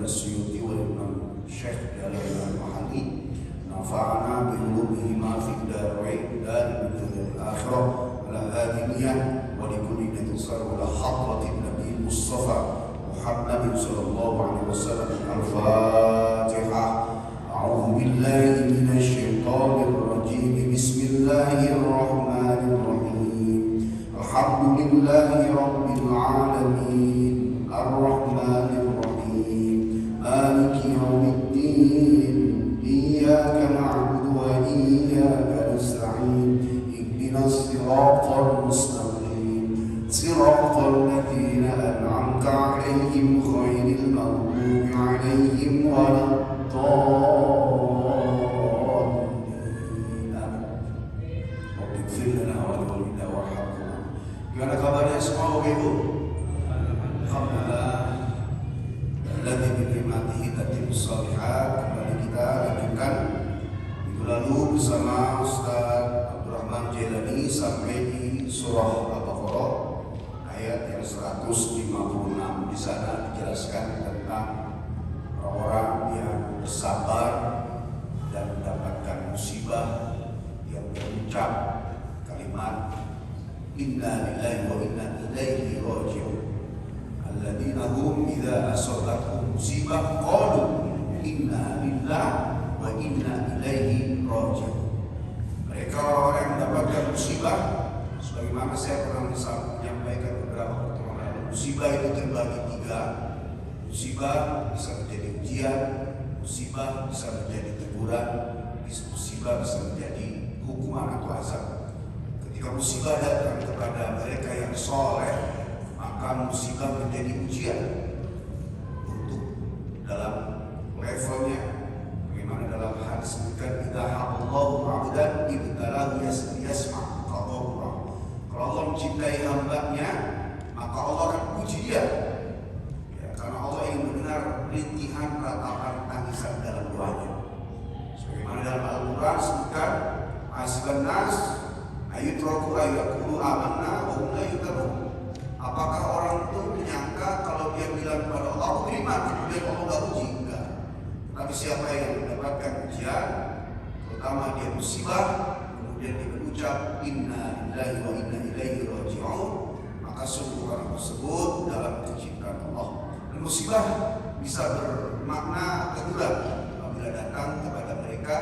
Asyuyuti wal Imam Syekh Jalalain Al-Mahalli, nafa'ana bi ulumihima fid darain dan bil akhirah ala hadiniyah wa li kulli natisar ala hadratin Nabi Mustafa Muhammad sallallahu alaihi wasallam. Al-Fatihah. A'udzu billahi minasy syaithanir rajim. Bismillahirrahmanirrahim. Alhamdulillahi rabbil alamin. Ar-Rahmanir Rahim. Maliki yaumiddin. Iyyaka na'budu wa iyyaka nasta'in. Ihdinas siratal mustaqim. Siratal ladzina an'amta 'alaihim ghairil maghdubi 'alaihim waladdallin. Gimana kabarnya semua Bapak Ibu? Alhamdulillah. Alladzi bi ni'matihi tatimmu shalihat. Kembali kita lanjutkan minggu lalu bersama Ustaz Abdurrahman Jailani sampai di surah Al-Baqarah ayat yang 156. Di sana dijelaskan tentang orang-orang yang bersabar dan mendapatkan musibah yang berucap kalimat inna lillahi wa inna ilaihi raji'un. Alladzina hum idza asabathum musibah qalu inna lillahi wa inna ilaihi raji'un. Mereka orang yang mendapatkan musibah, sebagaimana saya pernah menyampaikan beberapa pertemuan lalu, musibah itu terbagi tiga. Musibah bisa menjadi ujian, musibah bisa menjadi teguran, musibah bisa menjadi hukuman atau azab. Ketika musibah datang kepada mereka yang soleh, maka musibah menjadi ujian untuk dalam levelnya. Bagaimana dalam hadis disebutkan, idza haballahu 'abdan ibtalahu yasma' qadara. Kalau Allah mencintai hambanya, maka Allah akan uji dia. Ya, karena Allah ingin mendengar rintihan ratapan tangisan dalam doanya. Sebagaimana dalam Al-Qur'an disebutkan, asban nas ayutraku ayakulu amanna wa hum la yuftanun. Apakah orang itu menyangka kalau dia bilang kepada Allah, aku beriman, kemudian Allah enggak uji? Enggak. Tapi siapa yang mendapatkan ujian, terutama dia musibah, kemudian dia berucap inna lillahi wa inna ilaihi raji'un, maka sungguh orang tersebut dalam kecintaan Allah. Dan musibah bisa bermakna teguran apabila datang kepada mereka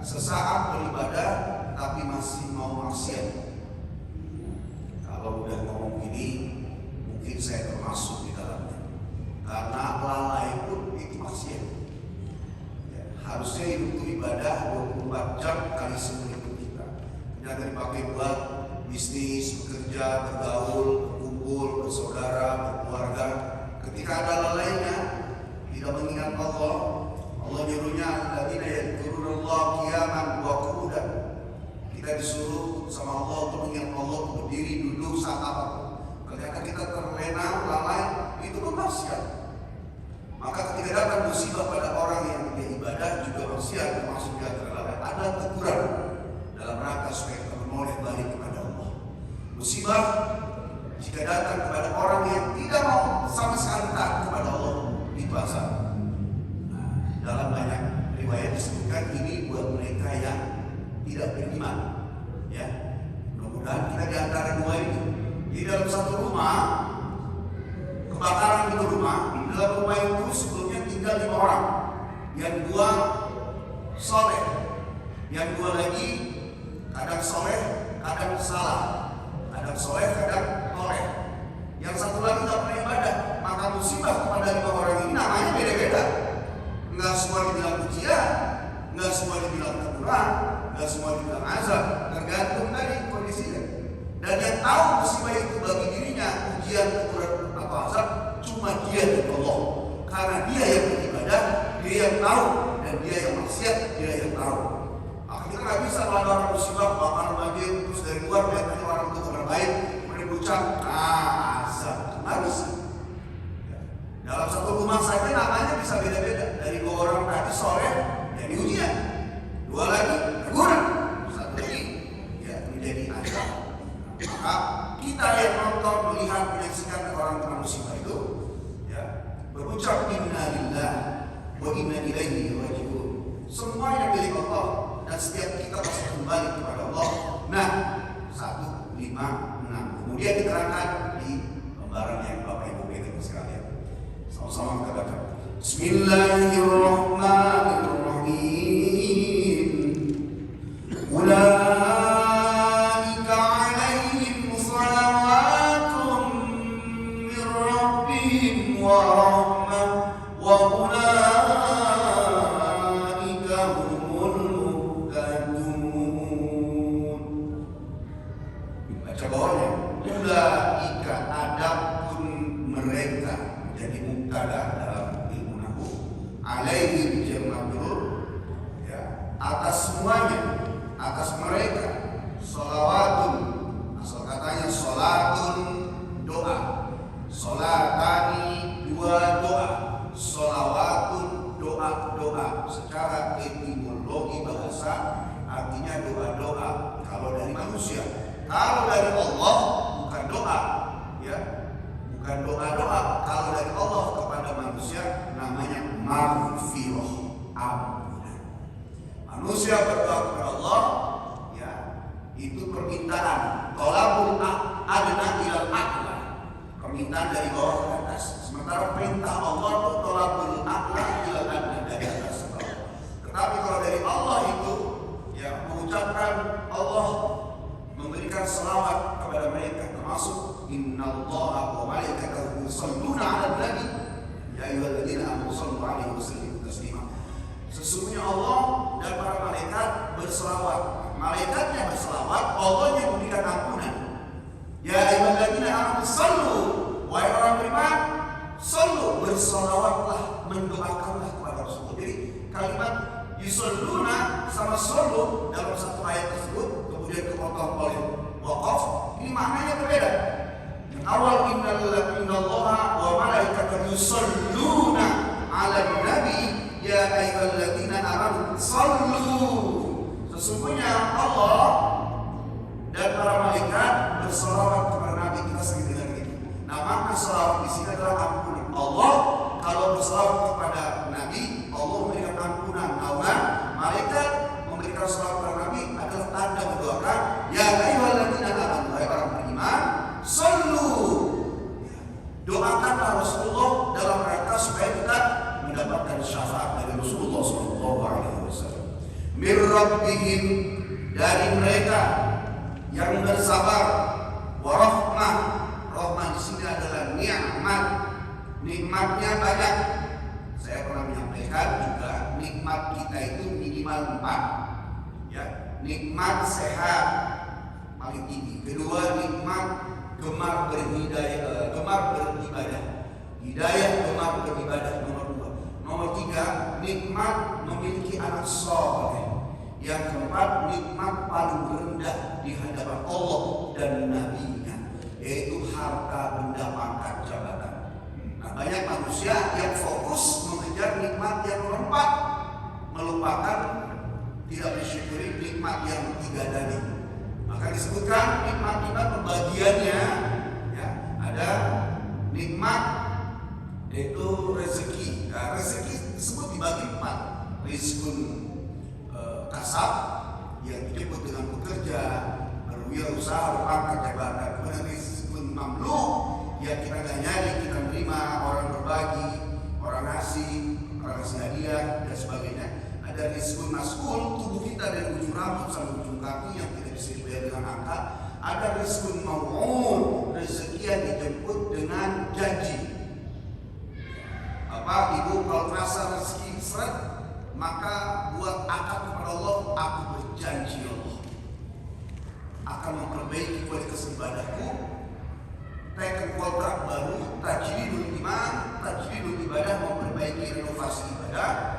sesaat beribadah tapi masih mau maksiat. Kalau udah ngomong gini, mungkin saya termasuk di dalamnya. Karena lalai pun itu maksiat. Ya, harusnya hidup itu ibadah 24 jam kali seumur hidup kita. Ternyata dipakai buat bisnis, bekerja, bergaul, berkumpul, bersaudara, berkeluarga. Ketika ada lalainya, tidak mengingat Allah, Allah nyuruhnya alladzina yadhkurunallaha qiyaman wa qu'udan. Kita disuruh sama Allah untuk mengingat Allah, berdiri, duduk, saat apapun. Ternyata kita terlena, lalai, itu pun maksiat. Maka ketika datang musibah pada orang yang dia ibadah juga maksiat, termasuk dia terlalai, ada teguran dalam rangka supaya kita menoleh balik kepada Allah. Musibah jika datang kepada orang yang tidak mau sama sekali taat kepada Allah, itu azab. Nah, dalam banyak riwayat disebutkan ini buat mereka yang tidak beriman. Ya, mudah-mudahan kita di antara dua ini. Di dalam satu rumah, kebakaran di rumah. Di dalam rumah itu sebelumnya tinggal 5 orang. Yang 2 soleh, yang 2 lagi kadang soleh, kadang salah, kadang soleh, kadang toleh. Yang satu lagi tidak pernah ibadah. Maka musibah kepada 5 orang ini namanya beda-beda. Enggak semua dibilang ujian, enggak semua dibilang teguran, enggak semua dibilang azab, tergantung dari kondisinya. Dan yang tahu musibah itu bagi dirinya ujian, teguran atau azab cuma dia dan Allah. Karena dia yang beribadah, dia yang tahu, dan dia yang maksiat, dia yang tahu. Maka kita nggak bisa kalau orang musibah kebakaran banjir terus dari luar melihatnya orang itu kabar baik kemudian berucap azab, nggak bisa. Dalam satu rumah saja namanya bisa beda-beda. Dari 2 orang tadi sore yang diujian, 2 lagi teguran, 1 lagi ya menjadi azab. Maka kita yang nonton, melihat, menyaksikan orang kena musibah itu ya berucap inna lillahi wa inna ilaihi raji'un. Semuanya milik Allah dan setiap kita pasti kembali kepada Allah. Nah, 1, 5, 6. Kemudian diterangkan di lembaran yang Bapak Ibu pegang sekalian. Sama-sama kita baca. Bismillahirrahmanirrahim. Ulaika 'alaihim salawatun min rabbihim wa rahmah wa ulaika humul muhtadun. Baca bawahnya. Ulaika, adapun mereka, menjadi mubtada dalam ilmu nahwu. Alaihim jar majrur, ya, atas semuanya, atas mereka. Sholawatun, asal katanya sholatun, doa. Sholatani, dua doa. Sholawatun, doa-doa. Secara etimologi bahasa artinya doa-doa kalau dari manusia. Kalau dari Allah bukan doa, ya, bukan doa-doa. Kalau dari Allah kepada manusia namanya maghfirah, ampunan. Manusia berdoa kepada Allah, ya, itu permintaan. Thalabul adna ilal a'la, permintaan dari bawah ke atas. Sementara perintah Allah itu thalabul a'la ilal adna, dari atas ke bawah. Tetapi kalau dari Allah itu, ya, mengucapkan Allah memberikan selawat kepada mereka, termasuk innallaha wa malaikatahu yusholluna 'alan nabi ya ayyuhalladzina amanu shallu 'alaihi wa sallimu taslima. Sesungguhnya Allah dan para malaikat berselawat. Malaikatnya berselawat, Allahnya memberikan ampunan. Ya ayyuhalladzina amanu shallu, wahai orang beriman, shallu, berselawatlah, mendoakanlah kepada Rasulullah. Jadi kalimat yusholluna sama shallu dalam satu ayat tersebut kemudian kepotong oleh waqaf, ini maknanya berbeda. Yang awal innallaha wa malaikatahu yusholluna 'alan nabi ya ayyuhalladzina amanu shallu. Sesungguhnya Allah dan para malaikat berselawat kepada Nabi, kita sering dengar itu. Nah, makna selawat di sini adalah ampunan. Allah kalau berselawat kepada Nabi, Allah memberikan ampunan. Nah, malaikat memberikan selawat kepada Nabi adalah tanda mendoakan ya ayyuhalladzina amanu, wahai orang beriman, shallu. Doakanlah Rasulullah dalam rangka supaya kita mendapatkan syafaat dari Rasulullah SAW. Mir rabbihim, dari mereka yang bersabar, warahmah. Rahmah di sini adalah nikmat. Nikmatnya banyak. Saya pernah menyampaikan juga nikmat kita itu minimal 4. Ya, nikmat sehat paling tinggi. Kedua, nikmat gemar beribadah. Hidayah gemar beribadah, nomor 2. Nomor 3, nikmat memiliki anak soleh. Yang keempat, nikmat paling rendah di hadapan Allah dan Nabi-Nya, yaitu harta, benda, pangkat, jabatan. Nah, banyak manusia yang fokus mengejar nikmat yang nomor 4, melupakan, tidak mensyukuri nikmat yang 3 tadi. Maka disebutkan nikmat-nikmat pembagiannya, ya, ada nikmat yaitu rezeki. Nah, rezeki disebut dibagi 4. Rizkun kasab yang disebut dengan bekerja, berwirausaha, berpangkat, jabatan. Kemudian rizkun mamluk yang kita gak nyari, kita menerima, orang berbagi, orang ngasih hadiah dan sebagainya. Ada rizkun maskul, tubuh kita dari ujung rambut sampai ujung kaki yang tidak bisa dibayar dengan angka. Ada rizkun mau'un, rezeki yang dijemput dengan janji. Bapak, Ibu, kalau terasa rezeki seret, maka buat akad kepada Allah, aku berjanji Allah akan memperbaiki kualitas ibadahku, teken kontrak baru, tajridul iman, tajridul ibadah, memperbaiki renovasi ibadah.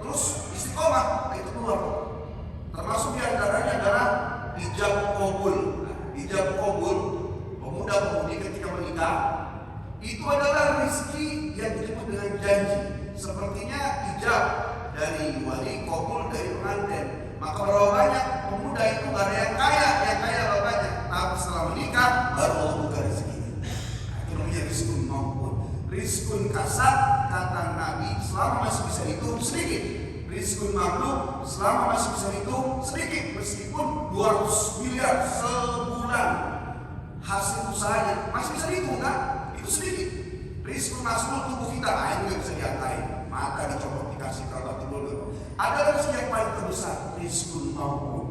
Terus istiqomah, itu keluar. Termasuk diantaranya adalah ijab qabul. Ijab qabul, pemuda-pemudi ketika menikah, itu adalah rezeki yang disebut dengan janji. Sepertinya ijab dari wali, qabul dari pengantin. Maka berapa banyak pemuda itu gak ada yang kaya berapa banyak. Tapi setelah menikah baru Allah buka rezeki. Itu namanya rizkun maupun rizkun Rizkun kasab, kata Nabi, selama masih bisa dihitung sedikit. Rizkun makhluk, selama masih bisa dihitung sedikit. Meskipun 200 miliar sebulan hasil usahanya masih bisa dihitung kan? Itu sedikit. Rizkun makhluk tubuh kita, itu nggak bisa diangkain. Mata dicopot dikasih kerabat dulu. Ada rezeki yang paling terbesar, rizkun maupun.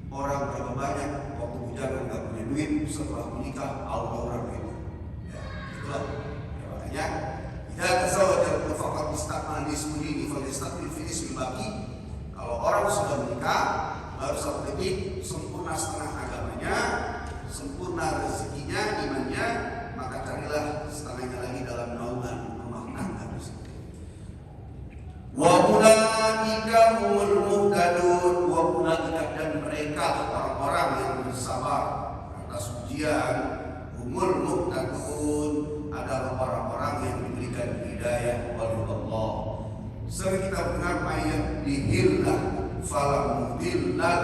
Orang berapa banyak waktu bujangan nggak punya duit, setelah menikah Allah orang itu. Ya, itulah. Ya, makanya idza tazawwaja faqad istakmal nisfuhi fa yastakmil fi nisfi baqi. Kalau orang sudah menikah, baru satu detik sempurna setengah agamanya, sempurna rezekinya, imannya, maka carilah setengahnya lagi dalam naungan rumah tangga. Wa ulaika humul muhtadun, wa ulaika, dan mereka orang-orang yang bersabar atas ujian, humul muhtadun, adalah orang-orang yang diberikan hidayah oleh Allah. Sering kita dengar ayat dihillah fala mudillah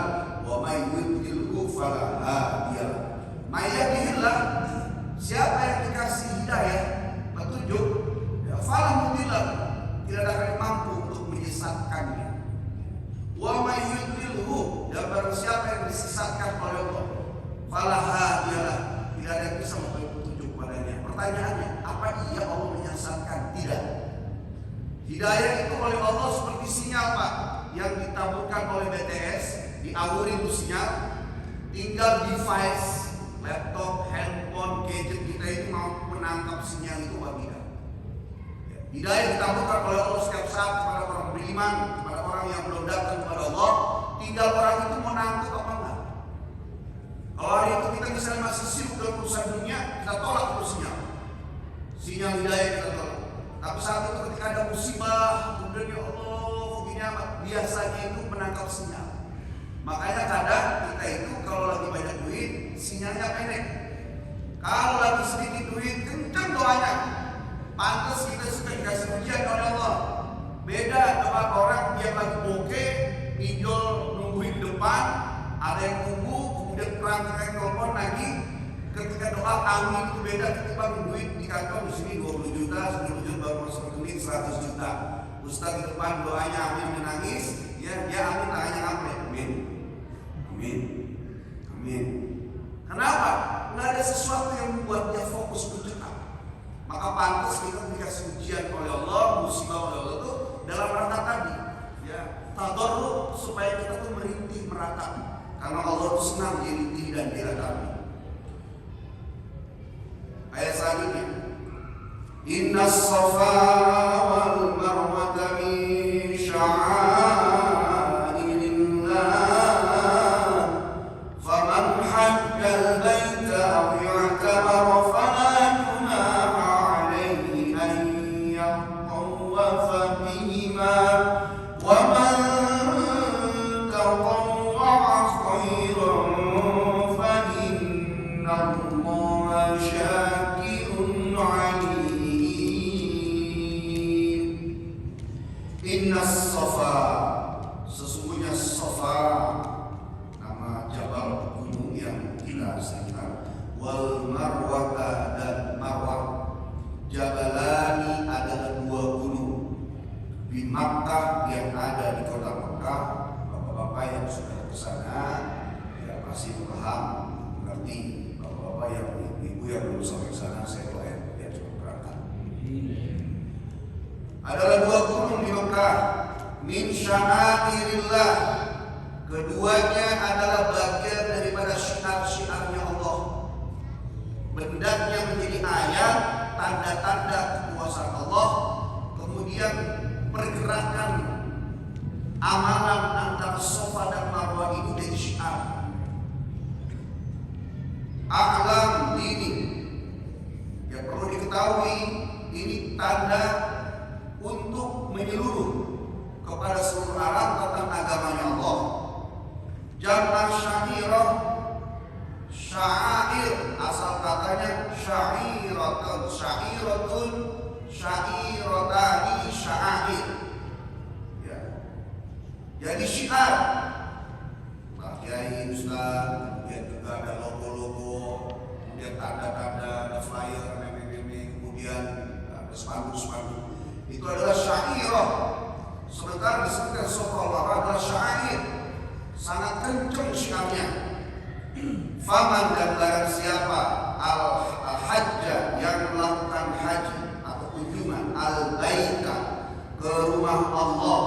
wa may yudhilhu fala hadiya. Ayat dihillah, siapa yang dikasih hidayah, petunjuk, ya fala mudillah, tidak akan mampu untuk menyesatkannya. Wa may yudhilhu, dan barang siapa yang disesatkan oleh Allah, fala hadiyalah, tidak ada yang bisa memberi petunjuk padanya. Pertanyaannya, apa iya Allah menyesatkan? Tidak. Hidayah itu oleh Allah seperti sinyal, Pak, yang ditaburkan oleh BTS, diawuri itu sinyal, tinggal device, laptop, handphone, gadget kita itu mau menangkap sinyal itu apa tidak. Hidayah ditaburkan oleh Allah setiap saat kepada orang beriman, kepada orang yang belum datang kepada Allah. Tinggal orang itu mau nangkep apa enggak. Kalau hari itu kita misalnya masih sibuk dengan urusan dunia, kita tolak itu sinyal hidayah kita tolak. Tapi saat itu ketika ada musibah, kemudian ya Allah, begini amat, biasanya itu menangkap sinyal. Makanya kadang kita itu kalau lagi banyak duit, sinyalnya pendek. Kalau lagi sedikit duit, kencang doanya. Pantas kita suka dikasih ujian oleh Allah. Beda dengan orang yang lagi bokeh, pinjol nungguin di depan, ada yang nunggu, kemudian perangkat telepon lagi. Ketika doa amin itu beda ketimbang duit di kantong di sini 20 juta, 10 juta baru masuk rekening 100 juta. Ustaz di depan doanya amin menangis, ya dia amin tangannya ngapain? Amin, amin, amin. Kenapa? Nggak ada sesuatu yang membuat dia fokus berdoa. Maka pantas kita dikasih ujian oleh Allah, musibah oleh Allah itu dalam rangka tadi, ya tadarruk, supaya kita tuh merintih meratapi. Karena Allah itu senang dirintih dan diratapi. Ayat selanjutnya, Inna safa wal marwata min sya'airillah, faman hajjal baita aw i'tamara fala junaha alayhi an yatawwafa bihima, wa man tatawwa'a khairan fa inna Allaha syakirun alim. Inna safa, sesungguhnya safa, nama jabal gunung yang kita sekitar, wal marwata, dan marwah, jabalani adalah dua gunung di Makkah yang ada di kota Makkah. Bapak-bapak yang sudah ke sana ya pasti paham, mengerti. Bapak-bapak yang ibu yang belum sampai sana, saya doain biar cepat berangkat. Adalah dua gunung di Makkah, min sya'airillah, keduanya adalah bagian daripada syiar-syiarnya Allah. Bendanya menjadi ayat, tanda-tanda kekuasaan Allah. Kemudian pergerakan amalan antara Safa dan Marwah itu jadi syiar. A'lam ini, ya perlu diketahui, ini tanda untuk menyeluruh kepada seluruh alam tentang agamanya Allah. Jamaah syairah, syair, asal katanya syairatun, syairatun, syairatani, syair. Ya. Jadi syiar, Pak Kiai, Ustaz, kemudian juga ada logo-logo, kemudian tanda-tanda, ada flyer, meme-meme, kemudian spanduk-spanduk. Itu adalah syairah. Sementara disebutkan Safa wal Marwah adalah syair, sangat kencang syiarnya. Faman dan barang siapa al-hajja yang melakukan haji atau kunjungan al-baita ke rumah Allah,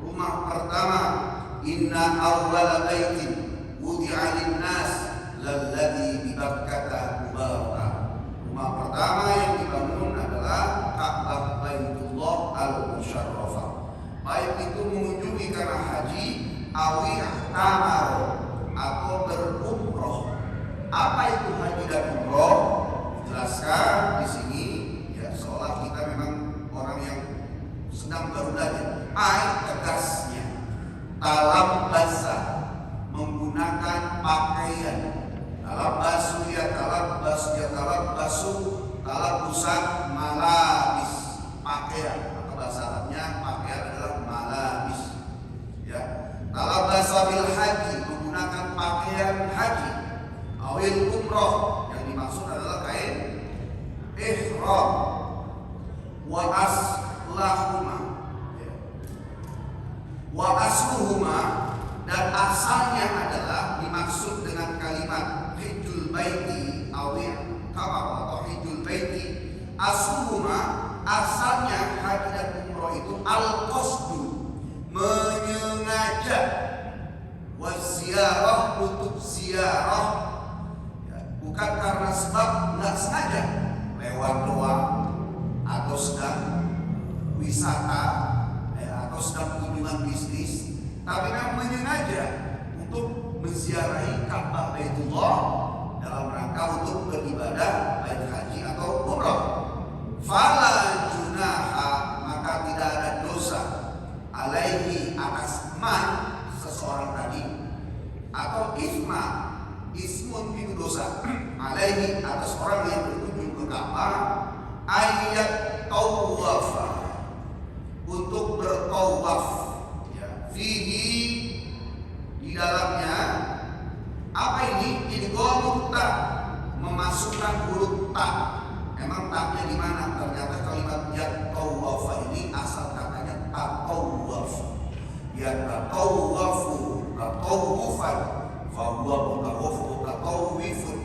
rumah pertama, inna awwala baitin wudi'a lin-nas lalladzi bi Bakkah mubarakah. Rumah pertama yang dibangun adalah Ka'bah Baitullah al-Musyarrafah. Baik itu mengunjungi karena haji, awi tamar atau berumroh. Apa itu haji dan umroh? Jelaskan di sini ya, seolah kita memang orang yang sedang baru belajar. Tegasnya talab basah, menggunakan pakaian. Talab basu ya talab bas ya talab basu, talab busak malabis, pakaian. Atau bahasa Arabnya pakaian adalah malabis. Ya, talab basa bil haji, menggunakan pakaian haji. Awil umroh, yang dimaksud adalah kain ihram. Wa aslahuma, wa asluhuma, dan asalnya adalah dimaksud dengan kalimat hijjul baiti awil kamar atau hijjul baiti. Asluhuma, asalnya haji dan umroh itu al-qasdu, menyengaja, wa ziarah, untuk ziarah. Bukan karena sebab nggak sengaja lewat doang, atau sedang wisata, atau sedang kunjungan bisnis, tapi memang menyengaja untuk menziarahi Ka'bah Baitullah dalam rangka untuk beribadah baik haji atau umrah. Fala junaha, maka tidak ada dosa, alaihi, atas man, seseorang tadi, atau ismun itu dosa, alaihi, atas orang yang berkunjung ke Ka'bah, ayat tawafa, untuk bertawaf, ya, fihi, di dalamnya. Apa ini? Ini ta, memasukkan huruf ta. Emang taknya di mana? Ternyata kalimat ya tawafa ini asal katanya tatawaf. Ya tatawafu, tatawufan, fahuwa mutawaf, tatawifun,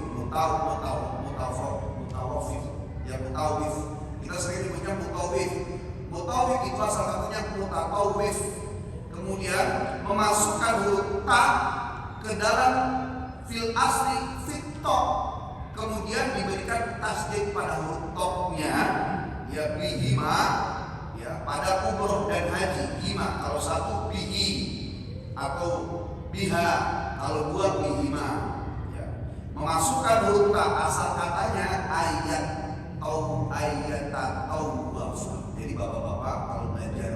mutawafif, ya mutawif. Kita sering menyebutnya mutawif. Mutawif itu asal katanya mutatawif. Kemudian memasukkan huruf ta ke dalam fil asli fit to. Kemudian diberikan tasdid pada huruf toknya, ya bihima, ya pada umroh dan haji. Hima kalau satu, bihi atau biha kalau dua, bihima. Ya. Memasukkan huruf ta, asal katanya ayat tawaf. Jadi bapak-bapak kalau belajar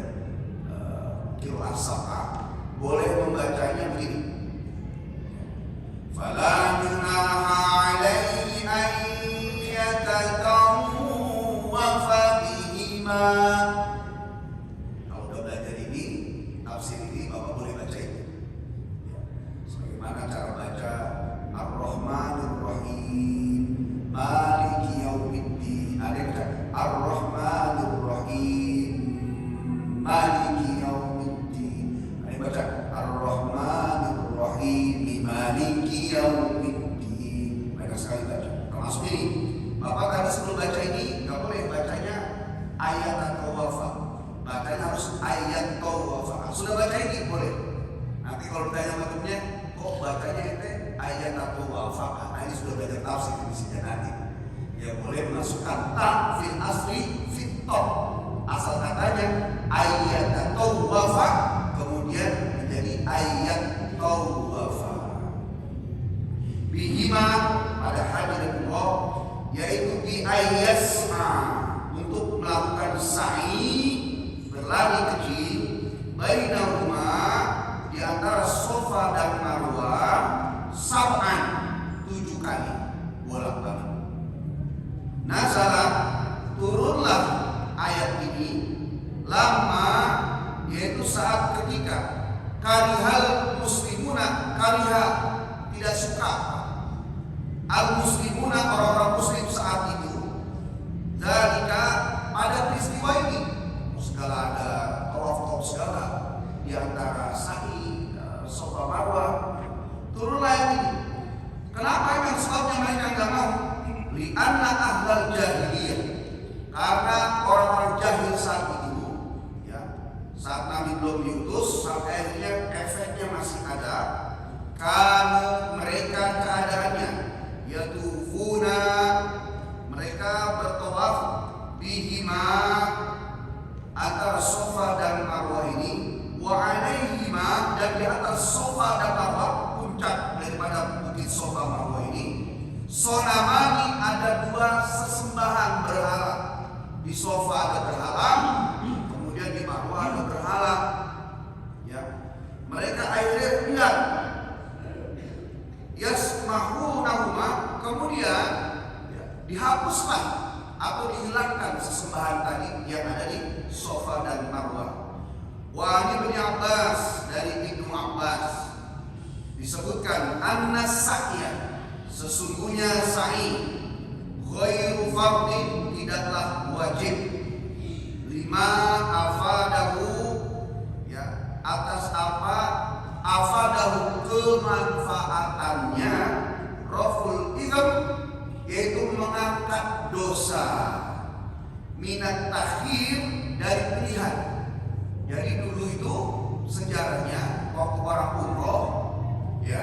qiraat sab'ah boleh membacanya begini. Fala junaha alaihi an yatatawwafa bihima. Kalau udah belajar ini, tafsir ini, bapak boleh baca itu. Sebagaimana cara baca Ar-Rahmanir Rahim, Maliki Yaumiddin. Ada yang baca Ar-Rahmanir Rahim, Maliki Yaumiddin. Ada yang baca Ar-Rahmanir Rahim, Maliki Yaumiddin. Mereka sekali baca. Termasuk ini. Bapak tadi sebelum baca ini nggak boleh bacanya ayat atau wafa. Bacanya harus ayat atau wafa. Sudah baca ini boleh. Nanti kalau ditanya maksudnya, kok bacanya itu ayat atau wafa? Nah ini sudah belajar tafsir di sini nanti. Ya boleh masukkan ta fil asli fit to. Asal katanya ayat atau wafa, kemudian menjadi ayat atau wafa. Bihima, pada haji dan umrah, yaitu bi ayyas'a, untuk melakukan sa'i, berlari kecil, bainahuma, di antara Safa dan Marwah, sab'an, 7 kali bolak-balik. Nazalah, turunlah ayat ini lama, yaitu saat ketika karihal muslimuna, kariha, tidak suka, al muslimuna, orang-orang muslim saat itu, zalika, antara Safa dan Marwah ini, wa alaihima, dan di atas Safa dan Marwah, puncak daripada bukit Safa Marwah ini, sonamani, ada dua sesembahan berhala. Di Safa ada berhala, kemudian di Marwah ada berhala. Ya, mereka akhirnya enggan. Yasmahunahuma, kemudian dihapuslah atau dihilangkan sesembahan tadi yang ada di Safa dan Marwah. Wa Ibnu Abbas, dari Ibnu Abbas disebutkan, anna sa'ya, sesungguhnya sa'i, ghairu fardin, tidaklah wajib, lima afadahu, ya, atas apa afadahu, kemanfaatannya, raful idham, yaitu mengangkat dosa, minat takhir, dari pilihan. Jadi dulu itu sejarahnya waktu orang umroh, ya,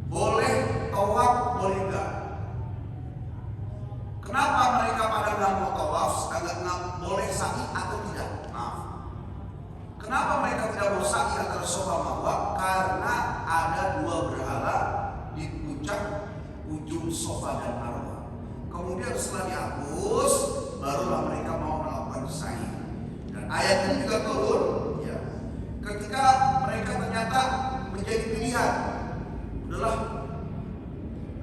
boleh tawaf, boleh enggak. Kenapa mereka pada nggak mau tawaf, nggak boleh sa'i atau tidak? Maaf. Kenapa mereka tidak mau sa'i antara Safa Marwah? Karena ada dua berhala di puncak ujung Safa dan Marwah. Kemudian setelah dihapus, barulah mereka mau melakukan sa'i. Dan ayat ini juga turun, ya, ketika mereka ternyata menjadi pilihan. Udahlah,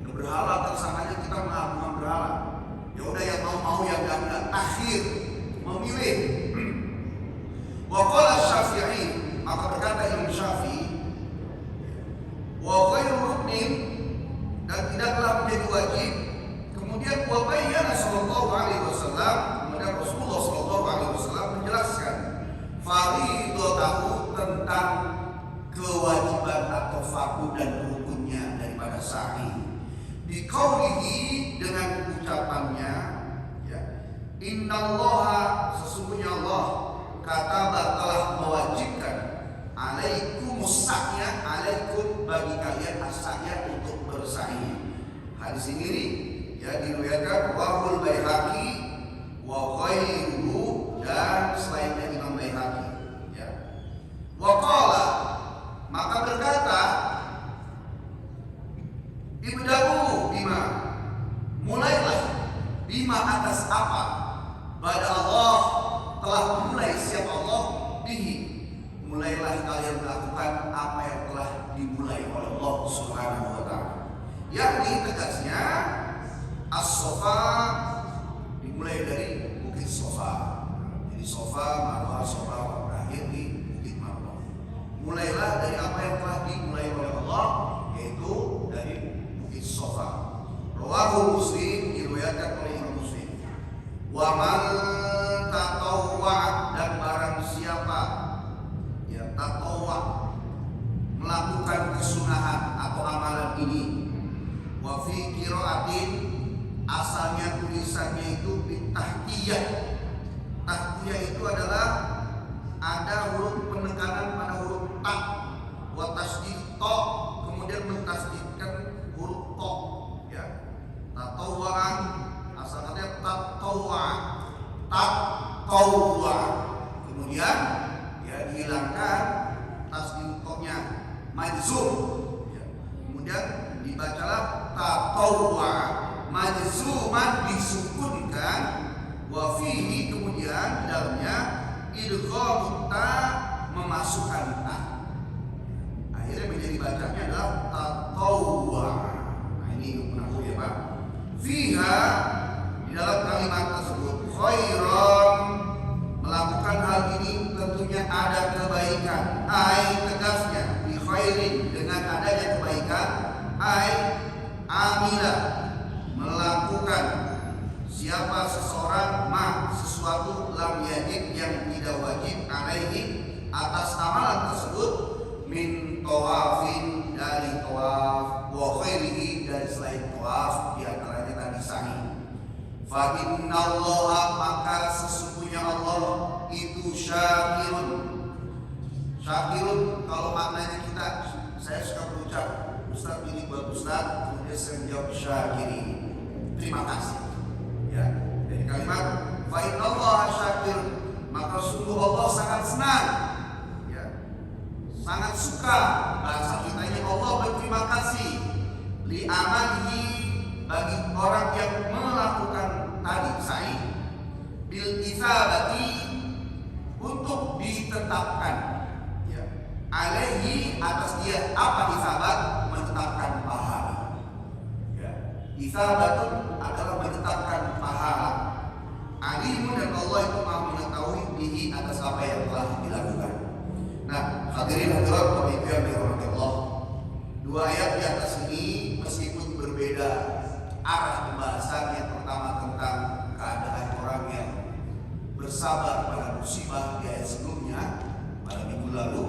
berhala tersangkanya kita mengagung berhala. Ya udah, yang mau yang enggak, akhir memilih. Wa qala Syafi'i, maka berkata Imam Syafi'i, wa ghairu ruknin, dan tidaklah menjadi wajib. Kemudian wa bayyana sallallahu alaihi wasallam, kemudian Rasulullah sallallahu alaihi wasallam menjelaskan fardhu, tentang kewajiban atau fardu dan rukunnya daripada sa'i. Di qaulihi, dengan ucapannya, ya, innallaha, sesungguhnya Allah, kataba, telah mewajibkan, alaikumus sa'ya, alaikum, bagi kalian as-sa'ya, untuk bersa'i. Hadis ini, ya, diriwayatkan wahul Baihaqi wa ghairuhu, dan selainnya Imam Baihaqi, ya. Wa qala, maka berkata ibda'u bima, mulailah, bima, atas apa, pada Allah, telah memulai, siapa Allah, bihi, mulailah kalian melakukan apa yang telah dimulai oleh Allah Subhanahu wa ta'ala. Yakni tegasnya as-Safa dimulai dari bukit Safa. Jadi Safa, Marwah, Safa berakhir di bukit Marwah. Mulailah dari apa yang telah dimulai oleh Allah, yaitu dari bukit Safa. Rawahu Muslim, diriwayatkan oleh Imam Muslim. Wa man tatawwa, dan barang siapa, ya, tatawwa, melakukan kesunahan atau amalan ini. Wa fi qiraatin, asalnya tulisannya itu bitahtiyah. Tahtiyah itu adalah ada huruf penekanan pada huruf ta, wa tasdid ta, kemudian mentasdidkan huruf ta, ya. Tatawwa'an, asal katanya tatawwa, tatawwa, kemudian, ya, dihilangkan tasdid ta-nya, majzum, ya. Kemudian dibacalah tatawwa, majzuman, disukunkan, wa fihi, kemudian di dalamnya idghamut ta, memasukkan ta. Akhirnya menjadi bacanya adalah tatawwa. Nah, ini menahu, ya Pak. Fiha, di dalam kalimat tersebut, khairan, melakukan hal ini tentunya ada kebaikan. Ai, tegasnya, bi khairin, dengan adanya kebaikan. Ai, amila, melakukan, siapa seseorang, sesuatu, lam yajib, yang tidak wajib, alaihi, atas amalan tersebut, min tawafin, dari tawaf, wa khairihi, dari selain tawaf, diantaranya tadi sa'i. Fa innallaha, maka sesungguhnya Allah itu syakirun. Syakirun, kalau maknanya kita, saya suka berucap, Ustaz ini buat Ustaz, kemudian saya menjawab syakiri, terima kasih, ya. Dari kalimat fa innallaha syakirun, maka sangat suka. Bahasa kitanya Allah berterima kasih li amalihi bagi orang yang melakukan tadi sa'i bil isabati untuk ditetapkan ya, alaihi atas dia apa isabat, menetapkan pahala ya. Isabatun adalah menetapkan pahala. Alimun dan Allah itu maha mengetahui bihi atas apa yang telah dilakukan. Nah, hadirin hadirat Bapak Ibu yang dirahmati Allah, dua ayat di atas ini meskipun berbeda arah pembahasan, yang pertama tentang keadaan orang yang bersabar pada musibah di ayat sebelumnya pada minggu lalu,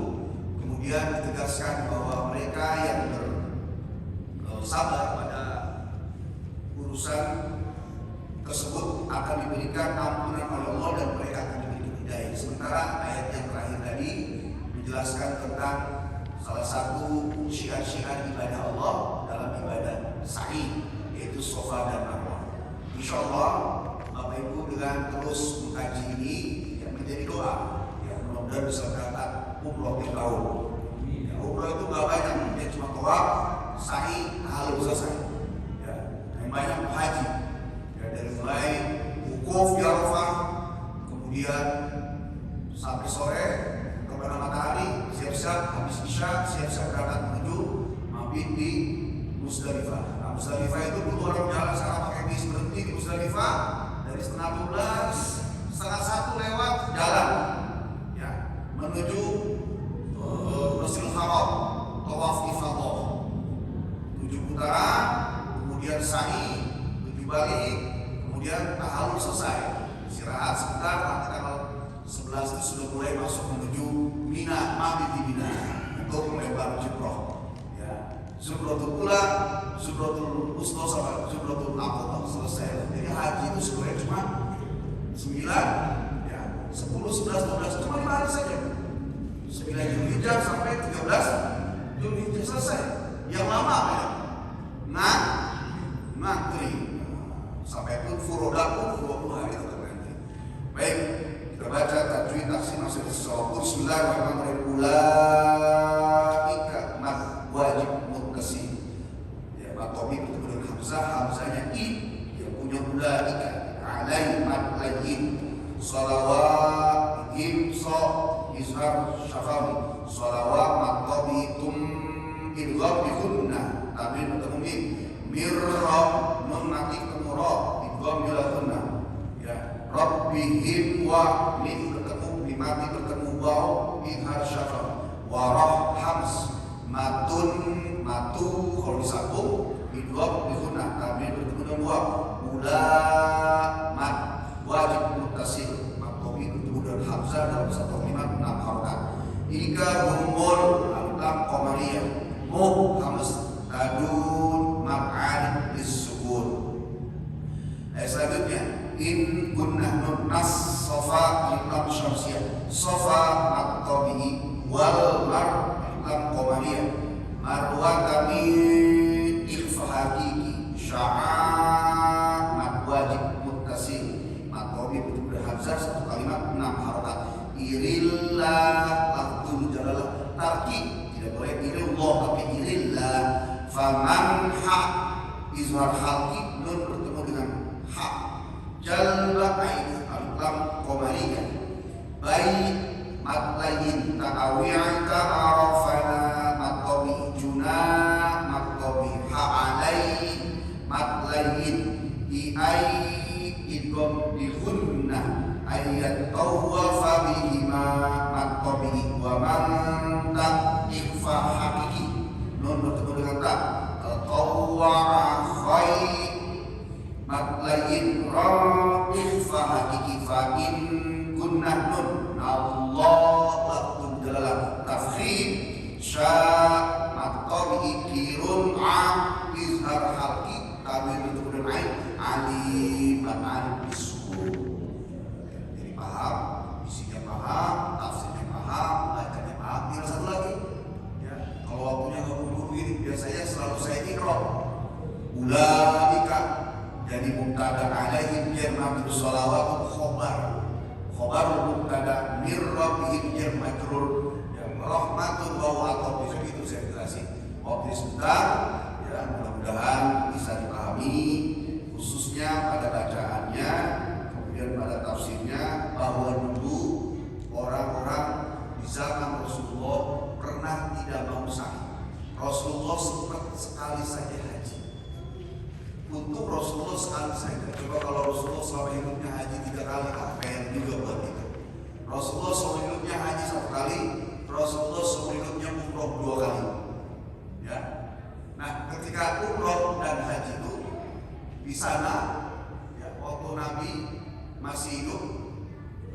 kemudian ditegaskan bahwa mereka yang bersabar pada urusan tersebut akan diberikan ampunan oleh Allah dan mereka akan diberikan hidayah. Sementara ayat yang terakhir tadi menjelaskan tentang salah satu syiar-syiar ibadah Allah dalam ibadah sa'i, yaitu Shafa dan Marwah. Insyaallah Bapak Ibu dengan terus mengkaji ini yang menjadi doa yang mudah-mudahan bisa berangkat umroh di tahun. Ya, umroh itu gak banyak, dia cuma tawaf, sa'i, halal selesai. Ya, yang banyak haji. Ya, dari mulai wukuf di Arafah, kemudian sampai sore kepada matahari, siap-siap habis isya, siap-siap berangkat menuju mabit di Musdalifah. Nah, Musdalifah itu dulu orang jalan sekarang pakai bis, berhenti di Musdalifah dari setengah 12, setengah 1 lewat jalan ya, menuju Masjidil Haram, tawaf ifadah 7 putaran, kemudian sa'i 7 balik, kemudian tahallul selesai, istirahat sebentar, nanti tanggal 11 itu sudah mulai masuk menuju Mina, mabit di Mina untuk melebar jumroh ya. Jumrohul Ula, Jumrohul Wusta sama Jumrohul Aqabah selesai. Jadi haji itu sebenarnya cuma 9 ya, 10, 11, 12, cuma 5 hari saja. 9 Zulhijjah sampai 13 Zulhijjah selesai. Yang lama apa ya? Ngantri sampai pun furoda pun 20 hari tetap ngantri. Baik, kita baca tajwid taksi masih disebut Bismillahirrahmanirrahim. Ulaika mat wajib mutkasi ya, matomi bertemu dengan hamzah, hamzahnya i yang punya ulaika, alai mat layin, salawat him so izhar syafawi, salawat matomi tum idgham bi gunnah, tamin bertemu mim, mirra nun mati ketemu ra, idgham bila gunnah ya. Rabbihim wa min bertemu bimati bertemu waw idhar syafar, warah hams matun matu kalau disambung idgham bi gunnah, tamin bertemu dengan waw, ula mat wajib muttasil, matomi bertemu dengan hamzah dalam satu kalimat 6 harakat. Ika humul alif qamariyah, mu hamas tadun maf'al bisukun. Selanjutnya in gunnah nun nas sofa lam syamsiyah, sofa at-tabi'i wal mar lam qamariyah, marwatami ikhfa hakiki sya'a mat wajib muttasil, matobi betul hamzah satu kalimat 6 harakat. Irillah lafzul jalalah tarkib, tidak boleh irillah tapi irillah. Faman ha izhar halki, nun bertemu dengan ha, jalba ain al-lam qamariyah, baik matlayin ta'awi'an ta'arafana matobi juna matobi ha'alai matlayin i'ai idgham bi gunnah ayat tawafa bihima matobi wa man ta'ikfa hakiki, nun bertemu dengan ta, tawara khair matlayin ra'ikfa hakiki fa'in gunnah nun Allah lakun jalalah tafkhim sya matobi kirun a izhar halki, kami bertemu dengan ain alim ma'arif bisu. Jadi paham, isinya paham, tafsirnya paham, bacanya paham. Tinggal satu lagi ya, kalau waktunya nggak buru-buru ini biasanya selalu saya ikrok ulaika, jadi mubtada alaihim jam'atul shalawat khobar, khobar mubtada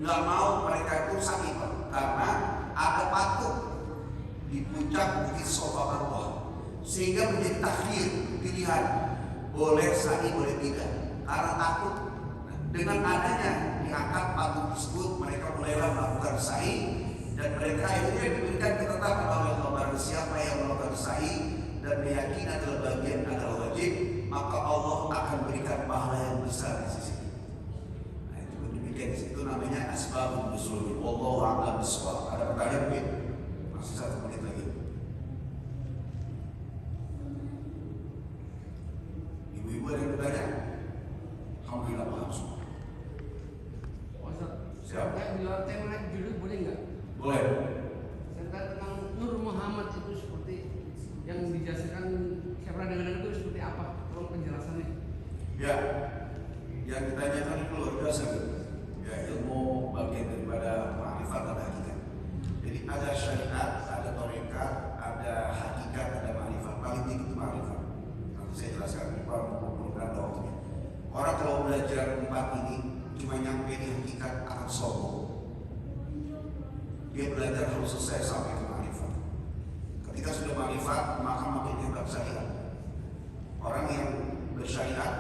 nggak mau mereka itu sa'i, karena ada patung di puncak bukit Safa Marwah, sehingga menjadi takhir, pilihan boleh sa'i boleh tidak, karena takut. Dengan adanya diangkat patung tersebut, mereka mulailah melakukan sa'i, dan mereka akhirnya diberikan ketetapan oleh Allah, barang siapa yang melakukan sa'i dan meyakini adalah bagian adalah wajib, maka Allah akan berikan pahala yang besar di sisi. Nah, itu demikian, itu namanya asbabun nuzul. Wallahu a'lam bishawab. Ada pertanyaan mungkin? Masih 1 menit lagi. Ibu-ibu ada yang bertanya? Alhamdulillah paham semua. Siapa? Saya di luar tema dulu boleh nggak? Boleh. Tentang Nur Muhammad itu seperti yang dijelaskan, saya pernah dengar itu seperti apa? Tolong penjelasannya. Ya, yang ditanyakan itu luar biasa. Ya, ilmu bagian daripada ma'rifat dan hakikat. Jadi ada syariat, ada tarekat, ada hakikat, ada ma'rifat. Paling tinggi itu ma'rifat. Nanti saya jelaskan berapa waktunya. Orang kalau belajar 4 ini cuma nyampe di hakikat akan sombong. Dia belajar harus selesai sampai ke ma'rifat. Ketika sudah ma'rifat, maka makin hebat syariat. Orang yang bersyariat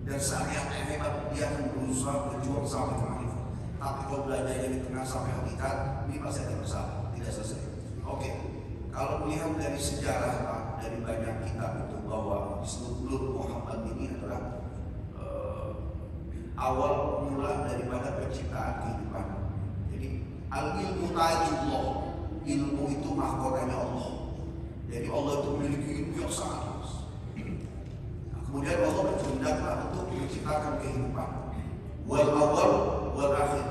dan syariatnya hebat, dia akan berusaha berjuang sampai ke ma'rifat. Tapi kalau belajarnya di tengah sampai hakikat, ini pasti ada masalah, tidak selesai. Oke, kalau melihat dari sejarah Pak, dari banyak kitab itu bahwa Nur Muhammad ini adalah awal mula daripada penciptaan kehidupan. Jadi al-ilmu tajullah, ilmu itu mahkotanya Allah. Jadi Allah itu memiliki ilmu yang sangat luas. Nah, kemudian Allah berkehendaklah untuk menciptakan kehidupan. Wal awal wal akhir.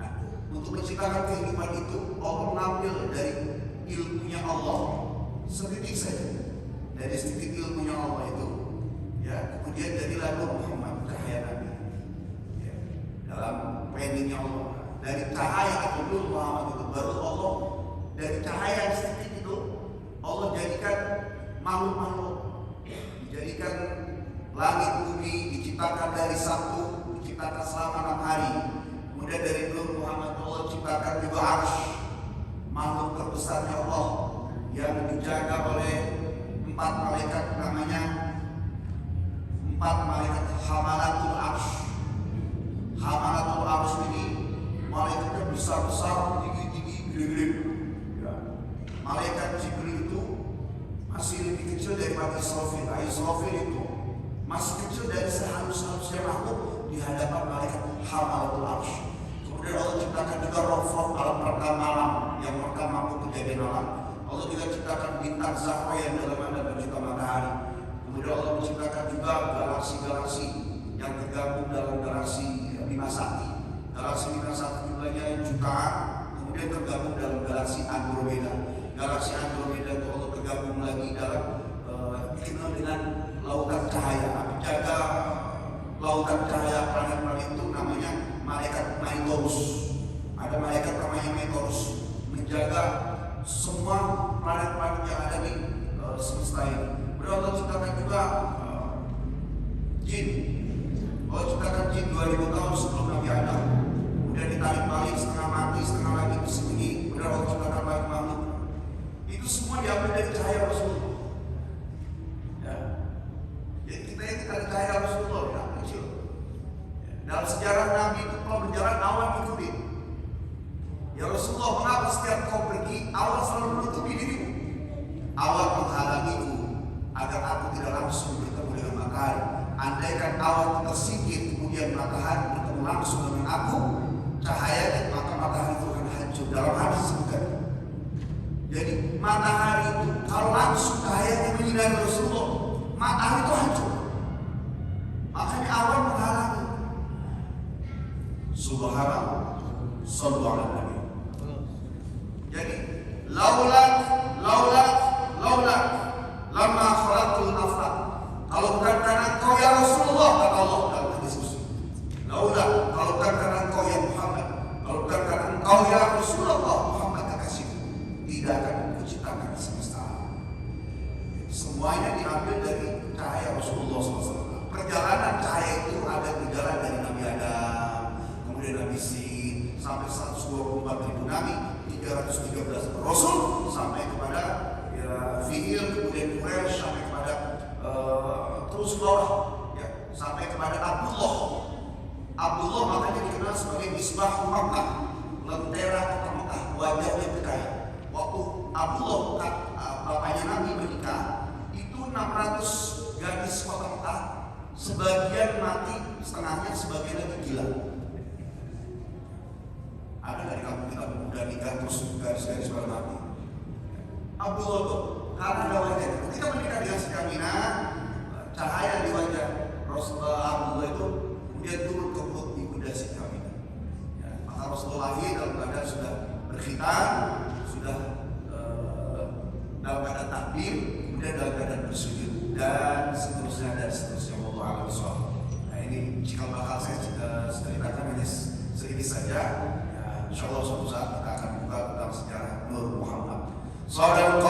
Nah, untuk menciptakan kehidupan itu Allah mengambil dari ilmunya Allah sedikit saja. Dari sedikit ilmunya Allah itu, ya, kemudian jadilah Nur Muhammad, cahaya Nabi. Dalam planningnya Allah, dari cahaya atau Nur Muhammad itu baru Allah, dari cahaya yang sedikit itu Allah jadikan makhluk-makhluk, dijadikan langit bumi, diciptakan dari satu, diciptakan selama 6 hari. Kemudian dari Nur Muhammad Allah ciptakan juga Arsy, makhluk terbesarnya Allah yang dijaga oleh 4 malaikat, namanya 4 malaikat Hamalatul Arsy. Hamalatul Arsy ini malaikatnya besar-besar, tinggi-tinggi, gede-gede. Ya. Malaikat Jibril itu masih lebih kecil daripada Israfil. Israfil itu masih kecil dari sehalus-halusnya makhluk di hadapan malaikat Hamalatul Arsy. Kemudian Allah ciptakan juga Rafat, alat perekam malam yang merekam makhluk kejadian alam. Allah juga ciptakan bintang Zahra yang dalam ada berjuta matahari. Kemudian Allah menciptakan juga galaksi-galaksi yang tergabung dalam galaksi Bima Sakti. Galaksi Bima Sakti jumlahnya jutaan, kemudian tergabung dalam galaksi Andromeda. Galaksi Andromeda itu Allah tergabung lagi dalam dikenal dengan lautan cahaya. Penjaga lautan cahaya planet-planet itu namanya malaikat Maitorus. Ada malaikat namanya Maitorus, menjaga semua planet-planet yang ada di semesta ini. Kemudian Allah ciptakan juga jin. Allah ciptakan jin 2000 tahun sebelum Nabi Adam. Kemudian ditarik balik, setengah mati, setengah lagi bersembunyi. Kemudian Allah ciptakan balik makhluk. Itu semua diambil dari cahaya Rasulullah. Ya. Jadi kita ini dari cahaya Rasulullah, ya, kecil. Ya. Dalam sejarah Nabi itu kalau berjalan awan ikutin. Ya Rasulullah, mengapa setiap kau pergi, awan selalu menutupi dirimu? Awan menghalangiku agar aku tidak langsung bertemu dengan matahari. Andaikan awan tersingkir, kemudian matahari bertemu langsung dengan aku, cahayanya, maka matahari itu akan hancur. Dalam hadis disebutkan. Jadi matahari itu kalau langsung cahayanya menyinari Rasulullah, matahari itu hancur. Makanya awan menghalangi. Subhanallah, sallallahu alaihi wasallam. Jadi laula lama khalaqtul afaq. Kalau bukan karena engkau ya Rasulullah, kata Allah dalam hadis kursi. Laula, kalau bukan karena engkau ya Muhammad, kalau bukan karena engkau ya Rasulullah Muhammad kekasih, tidak akan kuciptakan semesta. Semuanya diambil dari cahaya Rasulullah SAW. Perjalanan cahaya itu ada berjalan dari Nabi Adam, kemudian Nabi Sin, sampai 124.000 nabi, 313 rasul, sampai kepada Fiil, kemudian Quraisy, sampai kepada terus bawah ya, sampai kepada Abdullah makanya dikenal sebagai Misbah Makkah, lentera kota Mekah, wajahnya bercahaya. Waktu Abdullah bapaknya Nabi menikah, itu 600 gadis kota Mekah, sebagian mati, setengahnya, sebagian lagi gila. Ada dari kampung kita pemuda nikah terus gadis-gadis pada mati. Abdullah tuh karena ada wajah. Ketika menikah dengan Siti Aminah, cahaya di wajah Rasulullah Abdullah itu kemudian turun ke perut ibunda Siti Aminah. Ya, maka Rasulullah lahir dalam keadaan sudah berkhitan, sudah dalam keadaan takbir, kemudian dalam keadaan bersujud dan seterusnya. Allah a'lam bishawab. Nah ini cikal bakal saya ceritakan ini sedikit saja. Ya, insyaallah suatu saat kita akan buka tentang sejarah Nur Muhammad. Saudara